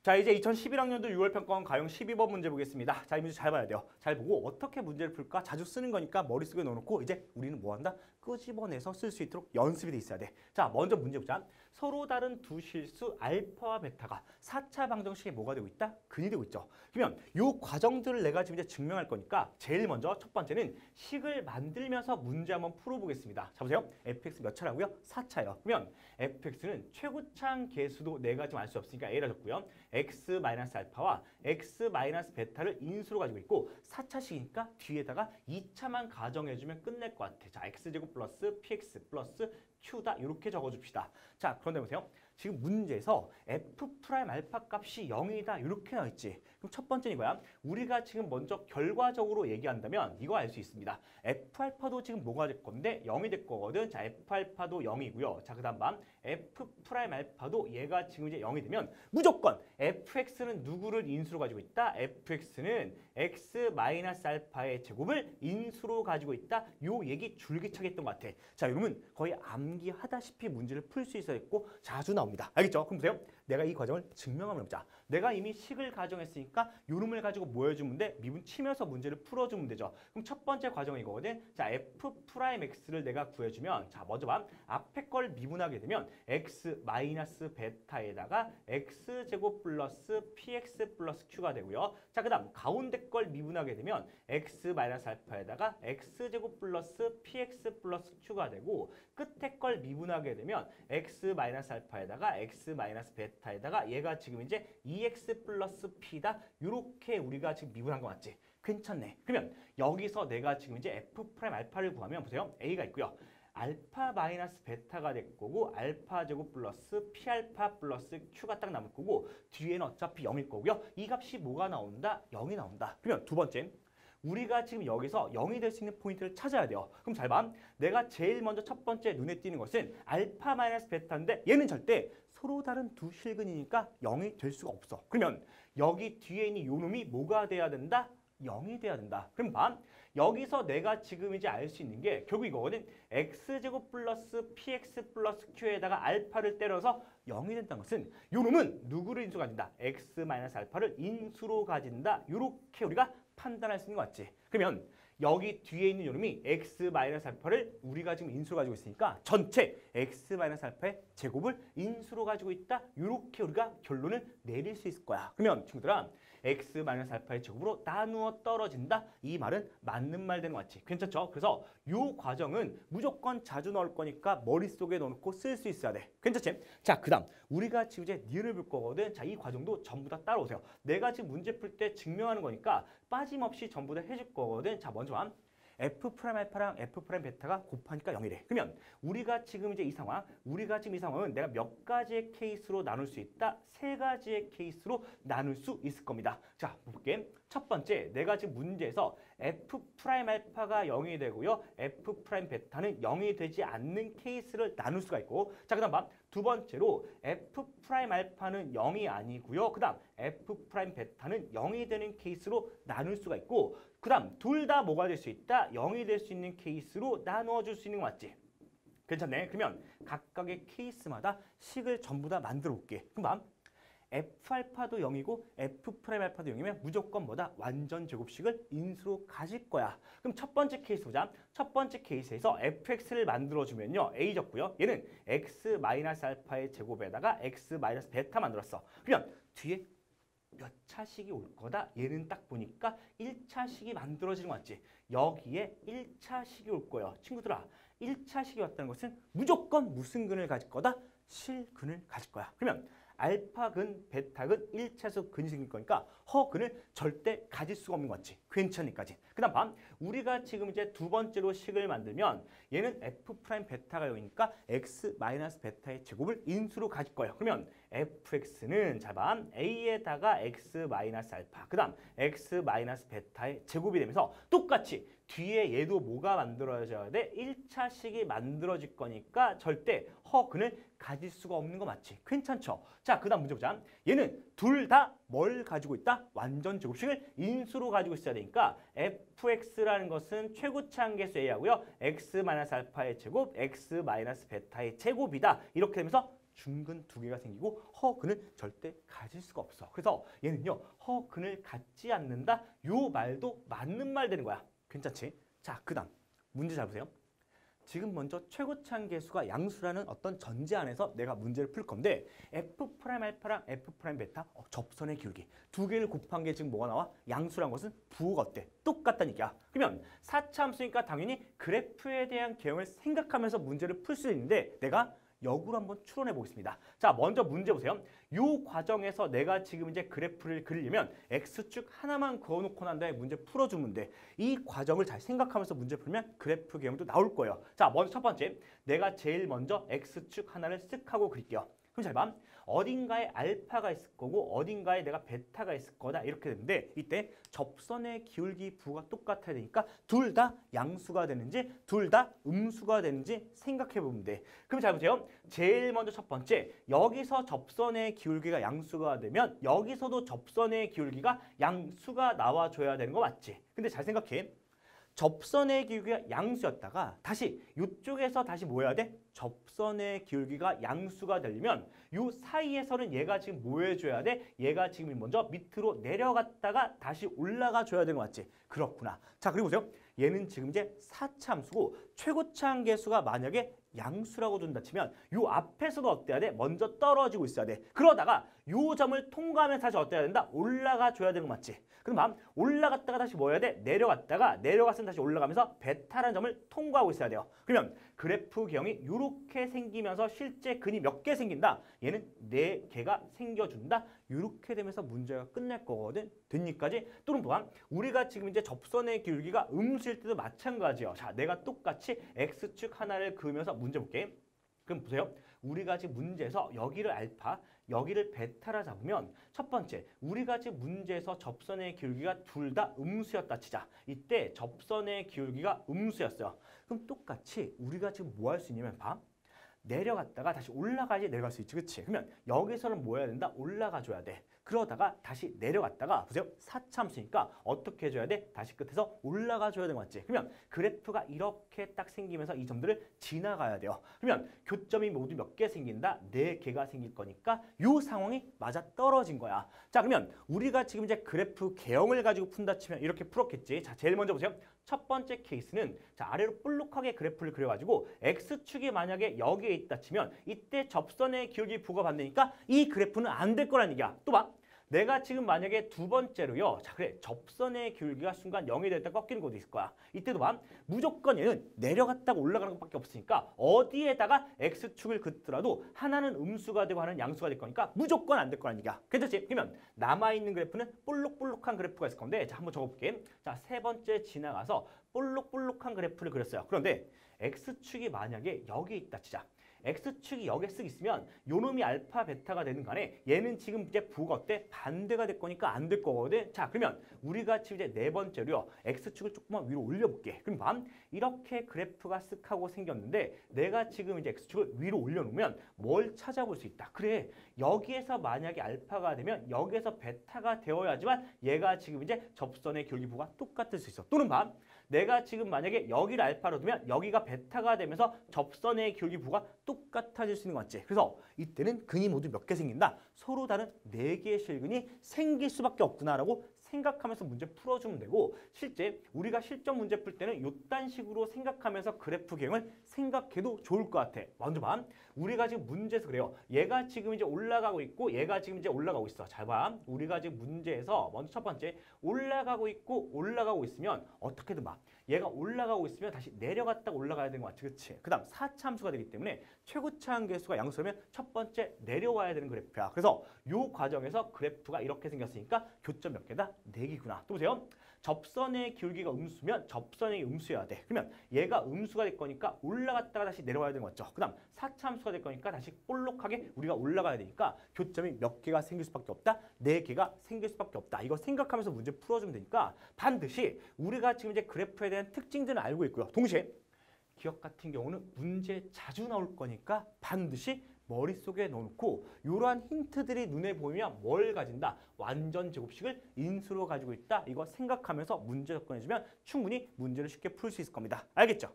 자, 이제 2011학년도 6월 평가원 가용 12번 문제 보겠습니다. 자, 이 문제 잘 봐야 돼요. 잘 보고 어떻게 문제를 풀까? 자주 쓰는 거니까 머릿속에 넣어놓고 이제 우리는 뭐 한다? 끄집어내서 쓸 수 있도록 연습이 돼 있어야 돼. 자, 먼저 문제 보자. 서로 다른 두 실수 알파와 베타가 4차 방정식에 뭐가 되고 있다? 근이 되고 있죠. 그러면 이 과정들을 내가 지금 이제 증명할 거니까 제일 먼저 첫 번째는 식을 만들면서 문제 한번 풀어보겠습니다. 자, 보세요. fx 몇 차라고요? 4차예요. 그러면 fx는 최고차항 계수도 내가 좀 알 수 없으니까 a라 줬고요. x-알파와 x-베타를 인수로 가지고 있고 4차식이니까 뒤에다가 2차만 가정해주면 끝낼 것 같아. 자, x제곱 플러스 px 플러스 q다. 이렇게 적어줍시다. 자, 그런데 보세요. 지금 문제에서 f'알파 값이 0이다. 이렇게 나와있지. 그럼 첫 번째는 이거야. 우리가 지금 먼저 결과적으로 얘기한다면 이거 알 수 있습니다. f알파도 지금 뭐가 될 건데 0이 될 거거든. 자, f알파도 0이고요. 자, 그 다음 f'알파도 얘가 지금 이제 0이 되면 무조건 fx는 누구를 인수로 가지고 있다? fx는 x-알파의 제곱을 인수로 가지고 있다. 요 얘기 줄기차게 했던 것 같아. 자, 여러분 거의 암기하다시피 문제를 풀 수 있어야겠고 자주 나옵니다. 알겠죠? 그럼 보세요. 내가 이 과정을 증명하면 해보자. 내가 이미 식을 가정했으니까 요놈을 가지고 뭐 해주면 돼? 미분 치면서 문제를 풀어주면 되죠. 그럼 첫 번째 과정은 이거거든. 자, f'x를 내가 구해주면 자, 먼저 봐. 앞에 걸 미분하게 되면 x-베타에다가 x제곱 플러스 px 플러스 q가 되고요. 자, 그 다음 가운데 걸 미분하게 되면 x-알파에다가 x제곱 플러스 px 플러스 q가 되고 끝에 걸 미분하게 되면 x-알파에다가 x-베타에다가 얘가 지금 이제 2x 플러스 p다. 이렇게 우리가 지금 미분한 거 맞지? 괜찮네. 그러면 여기서 내가 지금 이제 f'알파를 구하면 보세요. a가 있고요. 알파 마이너스 베타가 될 거고 알파 제곱 플러스 p알파 플러스 q가 딱 남을 거고 뒤에는 어차피 0일 거고요. 이 값이 뭐가 나온다? 0이 나온다. 그러면 두 번째. 우리가 지금 여기서 0이 될 수 있는 포인트를 찾아야 돼요. 그럼 잘 봐. 내가 제일 먼저 첫 번째 눈에 띄는 것은 알파 마이너스 베타인데 얘는 절대 서로 다른 두 실근이니까 0이 될 수가 없어. 그러면 여기 뒤에 있는 요 놈이 뭐가 돼야 된다? 0이 돼야 된다. 그럼 봐. 여기서 내가 지금 이제 알 수 있는 게 결국 이거거든. x제곱 플러스 px 플러스 q에다가 알파를 때려서 0이 된다는 것은 요 놈은 누구를 인수로 가진다? x-알파를 인수로 가진다. 이렇게 우리가 판단할 수 있는 거 맞지? 그러면 여기 뒤에 있는 요놈이 x-알파를 우리가 지금 인수로 가지고 있으니까 전체 x-알파의 제곱을 인수로 가지고 있다. 이렇게 우리가 결론을 내릴 수 있을 거야. 그러면 친구들아 x-알파의 제곱으로 나누어 떨어진다. 이 말은 맞는 말 되는 거 맞지? 괜찮죠? 그래서 이 과정은 무조건 자주 나올 거니까 머릿속에 넣어놓고 쓸 수 있어야 돼. 괜찮지? 자, 그 다음 우리가 지금 이제 니은을 볼 거거든. 자, 이 과정도 전부 다 따라오세요. 내가 지금 문제 풀 때 증명하는 거니까 빠짐없이 전부 다 해줄 거거든. 자, 먼저 봐. f'알파랑 f'베타가 곱하니까 0이래. 그러면 우리가 지금 이제 이 상황은 내가 몇 가지의 케이스로 나눌 수 있다? 세 가지의 케이스로 나눌 수 있을 겁니다. 자, 볼게. 첫 번째, 내가 지금 문제에서 f'알파가 0이 되고요. f'베타는 0이 되지 않는 케이스를 나눌 수가 있고, 자, 그 다음 봐. 두 번째로 f'알파는 0이 아니고요. 그 다음 f'베타는 0이 되는 케이스로 나눌 수가 있고, 그 다음 둘 다 뭐가 될 수 있다? 0이 될 수 있는 케이스로 나누어 줄 수 있는 거 맞지? 괜찮네. 그러면 각각의 케이스마다 식을 전부 다 만들어 볼게. 그럼 f알파도 0이고 f'알파도 0이면 무조건 뭐다? 완전 제곱식을 인수로 가질 거야. 그럼 첫 번째 케이스 보자. 첫 번째 케이스에서 fx를 만들어주면요. a 적고요. 얘는 x-알파의 제곱에다가 x-베타 만들었어. 그러면 뒤에 몇 차식이 올 거다? 얘는 딱 보니까 1차식이 만들어지는 거 맞지? 여기에 1차식이 올 거예요. 친구들아, 1차식이 왔다는 것은 무조건 무슨 근을 가질 거다? 실근을 가질 거야. 그러면 알파근, 베타근 1차에서 근이 생길 거니까 허근을 절대 가질 수가 없는 거 같지? 괜찮니까지. 그 다음 봐. 우리가 지금 이제 두 번째로 식을 만들면 얘는 f'베타가 여기니까 x-베타의 제곱을 인수로 가질 거예요. 그러면 fx는 자 봐. a에다가 x-알파 그 다음 x-베타의 제곱이 되면서 똑같이 뒤에 얘도 뭐가 만들어져야 돼? 1차식이 만들어질 거니까 절대 허근을 가질 수가 없는 거 맞지? 괜찮죠? 자, 그 다음 문제 보자. 얘는 둘 다 뭘 가지고 있다? 완전 제곱식을 인수로 가지고 있어야 되니까 fx라는 것은 최고차항계수 a하고요. x-알파의 제곱, x-베타의 제곱이다. 이렇게 되면서 중근 두 개가 생기고 허근을 절대 가질 수가 없어. 그래서 얘는요. 허근을 갖지 않는다. 요 말도 맞는 말 되는 거야. 괜찮지? 자, 그 다음 문제 잘 보세요. 지금 먼저 최고차항계수가 양수라는 어떤 전제 안에서 내가 문제를 풀 건데 F'알파랑 F'베타 접선의 기울기 두 개를 곱한 게 지금 뭐가 나와? 양수란 것은 부호가 어때? 똑같다는 얘기야. 그러면 4차 함수니까 당연히 그래프에 대한 개형을 생각하면서 문제를 풀 수 있는데 내가 역으로 한번 추론해 보겠습니다. 자, 먼저 문제 보세요. 이 과정에서 내가 지금 이제 그래프를 그리려면 X축 하나만 그어놓고 난 다음에 문제 풀어주면 돼. 이 과정을 잘 생각하면서 문제 풀면 그래프 개형도 나올 거예요. 자, 먼저 첫 번째, 내가 제일 먼저 X축 하나를 쓱 하고 그릴게요. 그럼 잘 봐. 어딘가에 알파가 있을 거고 어딘가에 내가 베타가 있을 거다 이렇게 되는데 이때 접선의 기울기 부호가 똑같아야 되니까 둘 다 양수가 되는지 둘 다 음수가 되는지 생각해 보면 돼. 그럼 잘 보세요. 제일 먼저 첫 번째 여기서 접선의 기울기가 양수가 되면 여기서도 접선의 기울기가 양수가 나와줘야 되는 거 맞지? 근데 잘 생각해. 접선의 기울기가 양수였다가 다시 이쪽에서 다시 뭐 해야 돼? 접선의 기울기가 양수가 되려면 이 사이에서는 얘가 지금 뭐 해줘야 돼? 얘가 지금 먼저 밑으로 내려갔다가 다시 올라가 줘야 되는 거 맞지? 그렇구나. 자, 그리고 보세요. 얘는 지금 이제 4차 함수고 최고차항계수가 만약에 양수라고 둔다 치면 요 앞에서도 어때야 돼? 먼저 떨어지고 있어야 돼. 그러다가 요 점을 통과하면 다시 어때야 된다? 올라가 줘야 되는 거 맞지? 그럼 올라갔다가 다시 뭐 해야 돼? 내려갔으면 다시 올라가면서 베타라는 점을 통과하고 있어야 돼요. 그러면 그래프 개형이 이렇게 생기면서 실제 근이 몇 개 생긴다? 얘는 4개가 생겨준다. 이렇게 되면서 문제가 끝날 거거든. 됐니까지? 또는 또한 우리가 지금 이제 접선의 기울기가 음수일 때도 마찬가지예요. 자, 내가 똑같이 X축 하나를 그으면서 문제 볼게. 그럼 보세요. 우리가 지금 문제에서 여기를 알파, 여기를 베타라 잡으면 첫 번째, 우리가 지금 문제에서 접선의 기울기가 둘 다 음수였다 치자. 이때 접선의 기울기가 음수였어요. 그럼 똑같이 우리가 지금 뭐 할 수 있냐면 봐. 내려갔다가 다시 올라가야지 내려갈 수 있지. 그치? 그러면 여기서는 뭐 해야 된다? 올라가 줘야 돼. 그러다가 다시 내려갔다가 보세요. 4차 함수니까 어떻게 해줘야 돼? 다시 끝에서 올라가 줘야 되는 거 맞지? 그러면 그래프가 이렇게 딱 생기면서 이 점들을 지나가야 돼요. 그러면 교점이 모두 몇 개 생긴다? 4개가 생길 거니까 이 상황이 맞아 떨어진 거야. 자, 그러면 우리가 지금 이제 그래프 개형을 가지고 푼다 치면 이렇게 풀었겠지. 자, 제일 먼저 보세요. 첫 번째 케이스는 자, 아래로 볼록하게 그래프를 그려가지고 X축이 만약에 여기에 있다 치면 이때 접선의 기울기 부호가 반대니까 이 그래프는 안 될 거라는 얘기야. 또 봐. 내가 지금 만약에 두 번째로요. 자, 그래. 접선의 기울기가 순간 0이 될 때 꺾이는 것도 있을 거야. 이때도 봐. 무조건 얘는 내려갔다가 올라가는 것밖에 없으니까 어디에다가 X축을 긋더라도 하나는 음수가 되고 하나는 양수가 될 거니까 무조건 안 될 거라는 얘기야. 괜찮지? 그러면 남아있는 그래프는 볼록볼록한 그래프가 있을 건데 자, 한번 적어볼게. 자, 세 번째 지나가서 볼록볼록한 그래프를 그렸어요. 그런데 X축이 만약에 여기 있다 치자. X축이 여기에 쓱 있으면 요놈이 알파, 베타가 되는 간에 얘는 지금 이제 부호가 어때? 반대가 될 거니까 안 될 거거든. 자, 그러면 우리가 지금 이제 네 번째로요. X축을 조금만 위로 올려볼게. 그럼 이렇게 그래프가 쓱 하고 생겼는데 내가 지금 이제 X축을 위로 올려놓으면 뭘 찾아볼 수 있다. 그래, 여기에서 만약에 알파가 되면 여기에서 베타가 되어야지만 얘가 지금 이제 접선의 기울기 부호가 똑같을 수 있어. 또는 내가 지금 만약에 여기를 알파로 두면 여기가 베타가 되면서 접선의 기울기 부호가 똑같아질 수 있는 거 맞지? 그래서 이때는 근이 모두 몇 개 생긴다? 서로 다른 4개의 실근이 생길 수밖에 없구나라고 생각하면서 문제 풀어주면 되고 실제 우리가 실전 문제 풀 때는 이딴 식으로 생각하면서 그래프 개형을 생각해도 좋을 것 같아. 먼저 봐. 우리가 지금 문제에서 그래요. 얘가 지금 이제 올라가고 있고 얘가 지금 이제 올라가고 있어. 잘 봐. 우리가 지금 문제에서 먼저 첫 번째 올라가고 있고 올라가고 있으면 어떻게든 봐. 얘가 올라가고 있으면 다시 내려갔다가 올라가야 되는 거 맞지? 그치? 그 다음 4차 함수가 되기 때문에 최고차항계수가 양수라면 첫 번째 내려와야 되는 그래프야. 그래서 이 과정에서 그래프가 이렇게 생겼으니까 교점 몇 개다? 4개구나. 또 보세요. 접선의 기울기가 음수면 접선의 음수여야 돼. 그러면 얘가 음수가 될 거니까 올라갔다가 다시 내려와야 되는 거죠. 그 다음 4차 함수가 될 거니까 다시 볼록하게 우리가 올라가야 되니까 교점이 몇 개가 생길 수밖에 없다? 4개가 생길 수밖에 없다. 이거 생각하면서 문제 풀어주면 되니까 반드시 우리가 지금 이제 그래프에 대한 특징들을 알고 있고요. 동시에 기억 같은 경우는 문제 자주 나올 거니까 반드시 머릿속에 넣어놓고 이러한 힌트들이 눈에 보이면 뭘 가진다? 완전 제곱식을 인수로 가지고 있다. 이거 생각하면서 문제 접근해주면 충분히 문제를 쉽게 풀 수 있을 겁니다. 알겠죠?